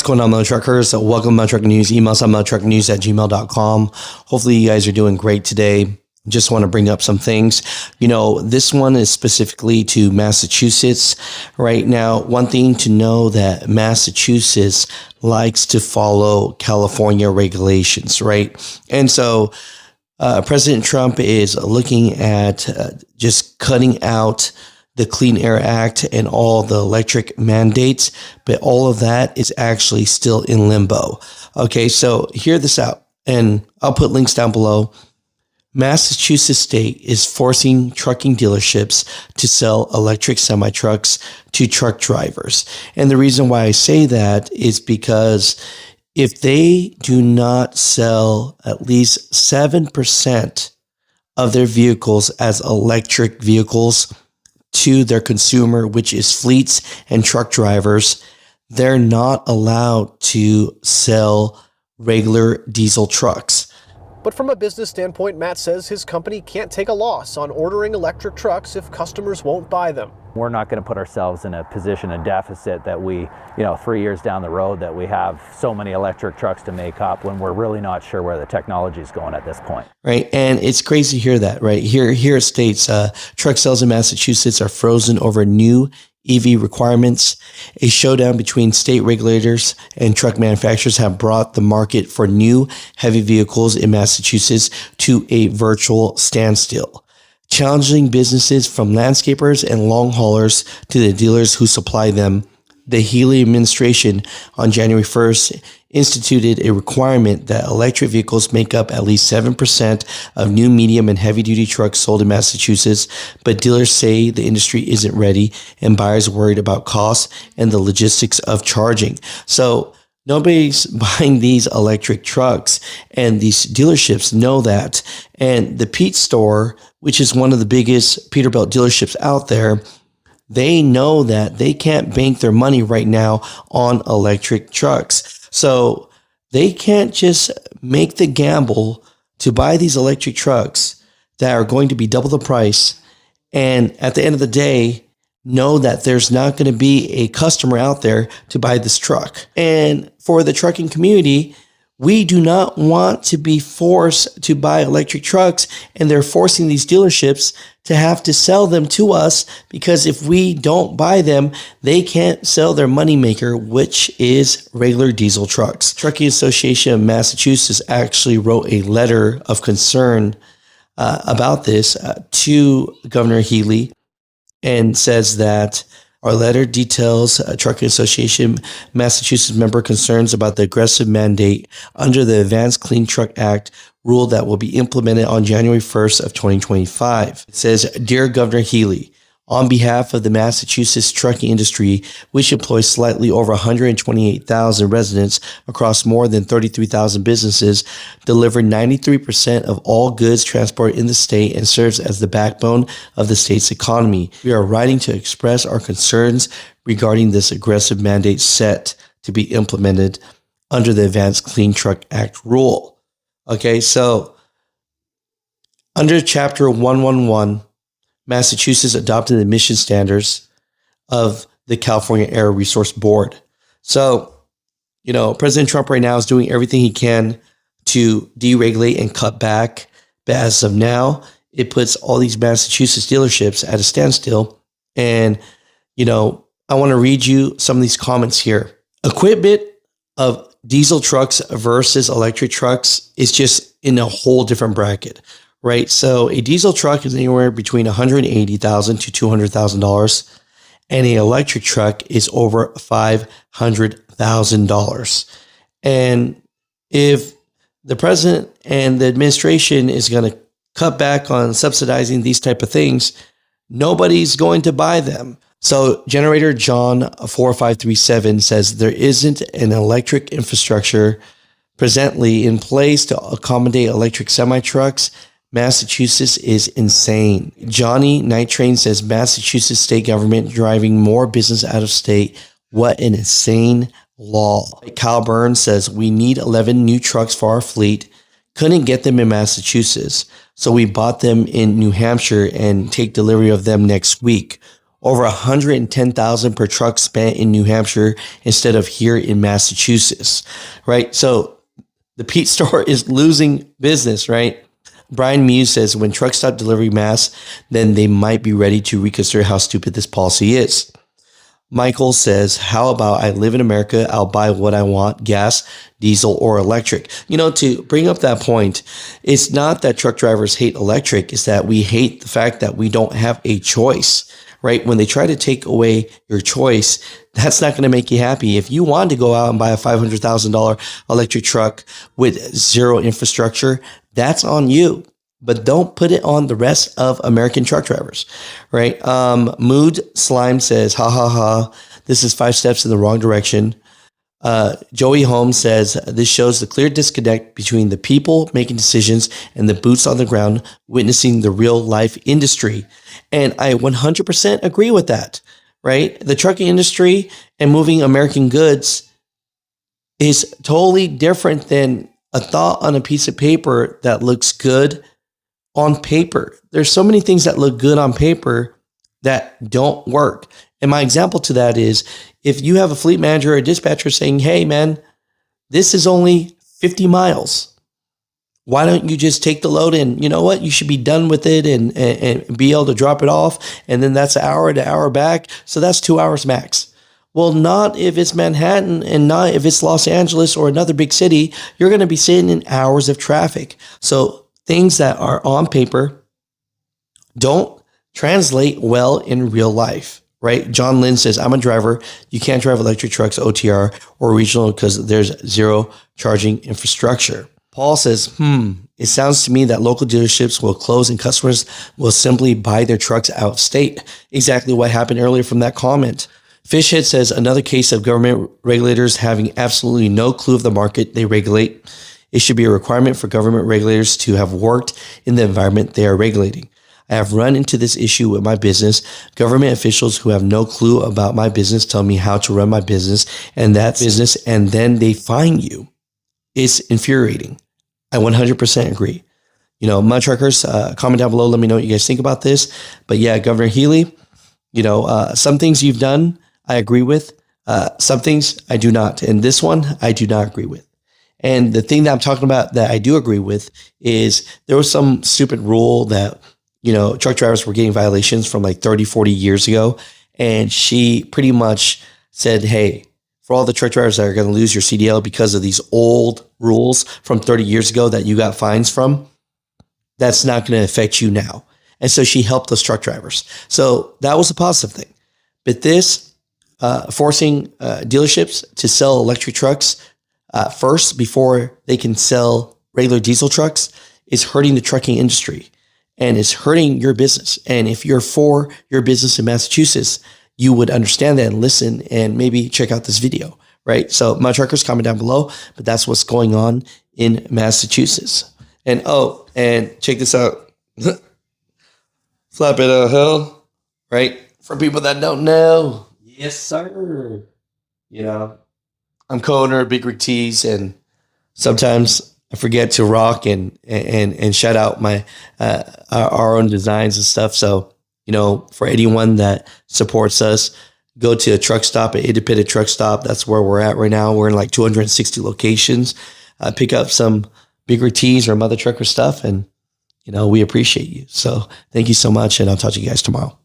What's going on, Mutha Truckers? Welcome to Mutha Trucker News. Email us on muthatruckernews@gmail.com. Hopefully you guys are doing great today. Just want to bring up some things. This one is specifically to Massachusetts right now. One thing to know that Massachusetts likes to follow California regulations, right? And so President Trump is looking at just cutting out the Clean Air Act and all the electric mandates, but all of that is actually still in limbo. Okay, so hear this out, and I'll put links down below. Massachusetts state is forcing trucking dealerships to sell electric semi-trucks to truck drivers. And the reason why I say that is because if they do not sell at least 7% of their vehicles as electric vehicles to their consumer, which is fleets and truck drivers, they're not allowed to sell regular diesel trucks. But from a business standpoint, Matt says his company can't take a loss on ordering electric trucks if customers won't buy them. We're not going to put ourselves in a position of deficit that we, 3 years down the road, that we have so many electric trucks to make up when we're really not sure where the technology is going at this point. Right. And it's crazy to hear that, right? Here it states truck sales in Massachusetts are frozen over new EV requirements. A showdown between state regulators and truck manufacturers have brought the market for new heavy vehicles in Massachusetts to a virtual standstill, challenging businesses from landscapers and long haulers to the dealers who supply them. The Healy administration on January 1st instituted a requirement that electric vehicles make up at least 7% of new medium and heavy duty trucks sold in Massachusetts, but dealers say the industry isn't ready and buyers are worried about costs and the logistics of charging. So nobody's buying these electric trucks, and these dealerships know that. And the Pete store, which is one of the biggest Peterbilt dealerships out there, they know that they can't bank their money right now on electric trucks. So they can't just make the gamble to buy these electric trucks that are going to be double the price, and at the end of the day, know that there's not going to be a customer out there to buy this truck. And for the trucking community, we do not want to be forced to buy electric trucks, and they're forcing these dealerships to have to sell them to us, because if we don't buy them, they can't sell their moneymaker, which is regular diesel trucks. Trucking Association of Massachusetts actually wrote a letter of concern about this to Governor Healy, and says that our letter details Trucking Association Massachusetts member concerns about the aggressive mandate under the Advanced Clean Truck Act rule that will be implemented on January 1st of 2025. It says, "Dear Governor Healy, on behalf of the Massachusetts trucking industry, which employs slightly over 128,000 residents across more than 33,000 businesses, deliver 93% of all goods transported in the state, and serves as the backbone of the state's economy, we are writing to express our concerns regarding this aggressive mandate set to be implemented under the Advanced Clean Truck Act rule." Okay, so under Chapter 111, Massachusetts adopted the emission standards of the California Air Resource Board. So, President Trump right now is doing everything he can to deregulate and cut back. But as of now, it puts all these Massachusetts dealerships at a standstill. And, I want to read you some of these comments here. Equipment of diesel trucks versus electric trucks is just in a whole different bracket. Right. So a diesel truck is anywhere between $180,000 to $200,000, and an electric truck is over $500,000. And if the president and the administration is going to cut back on subsidizing these type of things, nobody's going to buy them. So generator John 4537 says there isn't an electric infrastructure presently in place to accommodate electric semi-trucks. Massachusetts is insane. Johnny Night Train says Massachusetts state government driving more business out of state. What an insane law. Kyle Burns says we need 11 new trucks for our fleet. Couldn't get them in Massachusetts, so we bought them in New Hampshire and take delivery of them next week. over 110,000 per truck spent in New Hampshire instead of here in Massachusetts, right? So the Pete store is losing business, right? Brian Muse says when trucks stop delivering mass, then they might be ready to reconsider how stupid this policy is. Michael says, how about I live in America, I'll buy what I want, gas, diesel, or electric. To bring up that point, it's not that truck drivers hate electric, it's that we hate the fact that we don't have a choice, right? When they try to take away your choice, that's not going to make you happy. If you want to go out and buy a $500,000 electric truck with zero infrastructure, that's on you. But don't put it on the rest of American truck drivers, right? Mood Slime says, ha ha ha, this is 5 steps in the wrong direction. Joey Holmes says, this shows the clear disconnect between the people making decisions and the boots on the ground witnessing the real life industry. And I 100% agree with that, right? The trucking industry and moving American goods is totally different than a thought on a piece of paper that looks good on paper. There's so many things that look good on paper that don't work. And my example to that is if you have a fleet manager or a dispatcher saying, hey man, this is only 50 miles. Why don't you just take the load and you know what? You should be done with it and be able to drop it off. And then that's an hour to hour back. So that's 2 hours max. Well, not if it's Manhattan and not if it's Los Angeles or another big city. You're going to be sitting in hours of traffic. So things that are on paper don't translate well in real life, right? John Lynn says, I'm a driver. You can't drive electric trucks, OTR, or regional because there's zero charging infrastructure. Paul says, it sounds to me that local dealerships will close and customers will simply buy their trucks out of state. Exactly what happened earlier from that comment. Fishhead says, another case of government regulators having absolutely no clue of the market they regulate. It should be a requirement for government regulators to have worked in the environment they are regulating. I have run into this issue with my business. Government officials who have no clue about my business tell me how to run my business and that business, and then they fine you. It's infuriating. I 100% agree. Mud Truckers, comment down below. Let me know what you guys think about this. But yeah, Governor Healy, some things you've done, I agree with. Some things I do not. And this one, I do not agree with. And the thing that I'm talking about that I do agree with is there was some stupid rule that, truck drivers were getting violations from like 30, 40 years ago. And she pretty much said, hey, for all the truck drivers that are going to lose your CDL because of these old rules from 30 years ago that you got fines from, that's not going to affect you now. And so she helped those truck drivers. So that was a positive thing. But this forcing dealerships to sell electric trucks first before they can sell regular diesel trucks is hurting the trucking industry and it's hurting your business. And if you're for your business in Massachusetts, you would understand that and listen and maybe check out this video, right? So my truckers, comment down below, but that's what's going on in Massachusetts. And and check this out. Flap it out hell, right? For people that don't know. Yes, sir. I'm co-owner of Big Rig Tees, and sometimes I forget to rock and shout out my our own designs and stuff. So, for anyone that supports us, go to a Truckstop, an independent Truckstop. That's where we're at right now. We're in like 260 locations. Pick up some Big Rig Tees or Mutha Trucker stuff, and we appreciate you. So thank you so much, and I'll talk to you guys tomorrow.